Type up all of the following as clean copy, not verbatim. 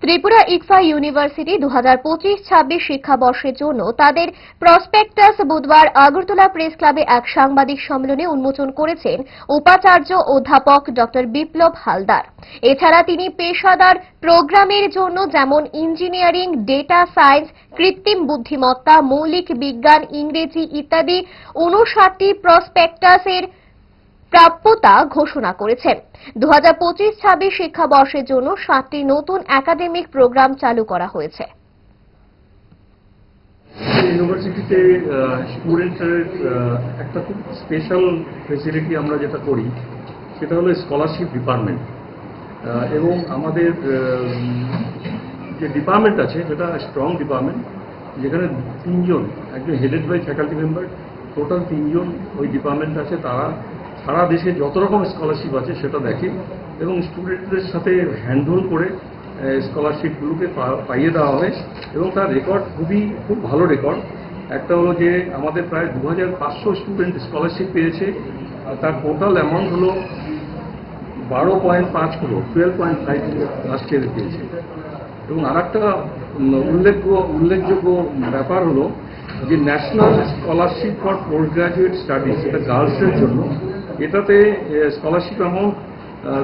Tripura ইকফা university 2025-26 শিক্ষাবর্ষের জন্য তাদের prospectus বুধবার আগরতলা প্রেস ক্লাবে এক সাংবাদিক সম্মেলনে উন্মোচন করেছেন উপাচার্য অধ্যাপক ড বিপ্লব হালদার। এছাড়া তিনি পেশাদার প্রোগ্রামের জন্য যেমন ইঞ্জিনিয়ারিং, ডেটা সায়েন্স, কৃত্রিম বুদ্ধিমত্তা, মৌলিক বিজ্ঞান, ইংরেজি ইত্যাদি 59টি প্রসপেক্টাসের প্রাপ্যতা ঘোষণা করেছেন। 2025-26 শিক্ষাবর্ষের জন্য 7টি নতুন একাডেমিক প্রোগ্রাম চালু করা হয়েছে। ইউনিভার্সিটিতে স্টুডেন্টদের একটা খুব স্পেশাল ফেসিলিটি আমরা যেটা করি সেটা হলো স্কলারশিপ ডিপার্টমেন্ট, এবং আমাদের যে ডিপার্টমেন্ট আছে সেটা স্ট্রং ডিপার্টমেন্ট, যেখানে 3 জন, একজন headed by faculty member, total 3 জন ওই ডিপার্টমেন্ট আছে। তারা সারা দেশে যত রকম স্কলারশিপ আছে সেটা দেখে এবং স্টুডেন্টদের সাথে হ্যান্ডহোল্ড করে স্কলারশিপগুলোকে পাইয়ে দেওয়া হয় এবং তার রেকর্ড খুব ভালো রেকর্ড। একটা হলো যে আমাদের প্রায় 2500 স্টুডেন্ট স্কলারশিপ পেয়েছে, তার টোটাল অ্যামাউন্ট হলো 12.5 crore, 12.5 লাস্ট ইয়ারে পেয়েছে। এবং আর একটা উল্লেখযোগ্য ব্যাপার হলো যে national scholarship for post graduate studies, এটা গার্লসের জন্য, এটাতে স্কলারশিপ অ্যামাউন্ট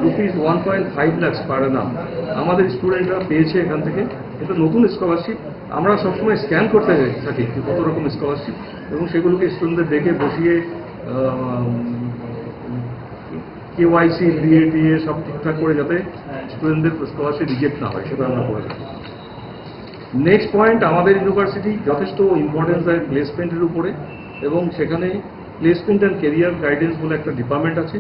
₹1.5 lakhs পার অ্যানাম আমাদের স্টুডেন্টরা পেয়েছে এখান থেকে। এটা নতুন স্কলারশিপ, আমরা সবসময় স্ক্যান করতে থাকি কত রকম স্কলারশিপ, এবং সেগুলোকে স্টুডেন্টদের দেখে বসিয়ে KYC, DA সব ঠিকঠাক করে যাতে স্টুডেন্টদের স্কলারশিপ রিজেক্ট না হয় সেটা আমরা করে থাকি। নেক্সট পয়েন্ট, আমাদের ইউনিভার্সিটি যথেষ্ট ইম্পর্টেন্স দেয় প্লেসমেন্টের উপরে, এবং সেখানে প্লেসমেন্ট অ্যান্ড কেরিয়ার গাইডেন্স বলে একটা ডিপার্টমেন্ট আছে।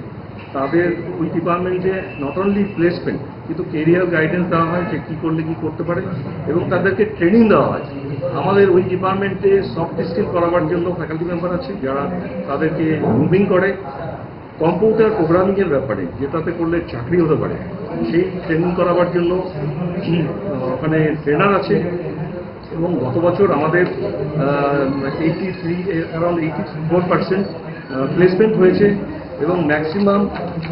তাদের ওই ডিপার্টমেন্টে নট অনলি প্লেসমেন্ট কিন্তু কেরিয়ার গাইডেন্স দেওয়া হয় যে কী করলে কী করতে পারে, এবং তাদেরকে ট্রেনিং দেওয়া হয়। আমাদের ওই ডিপার্টমেন্টে সফট স্কিল করাবার জন্য ফ্যাকাল্টি মেম্বার আছে যারা তাদেরকে মুভিং করে কম্পিউটার প্রোগ্রামিংয়ের ব্যাপারে, যেটাতে করলে চাকরি হতে পারে, সেই ট্রেনিং করাবার জন্য ওখানে ট্রেনার আছে। এবং গত বছর আমাদের অ্যারাউন্ড 84% প্লেসমেন্ট হয়েছে এবং ম্যাক্সিমাম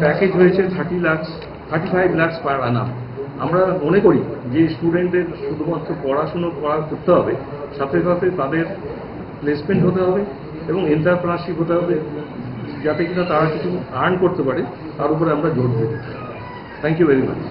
প্যাকেজ হয়েছে 35 lakhs পার অ্যানাম। আমরা মনে করি যে স্টুডেন্টদের শুধুমাত্র পড়াশুনো করতে হবে, সাথে সাথে তাদের প্লেসমেন্ট হতে হবে এবং এন্টারপ্রেনারশিপ হতে হবে, যাতে কিনা তারা কিছু আর্ন করতে পারে, তার উপরে আমরা জোর দেব। Thank you very much.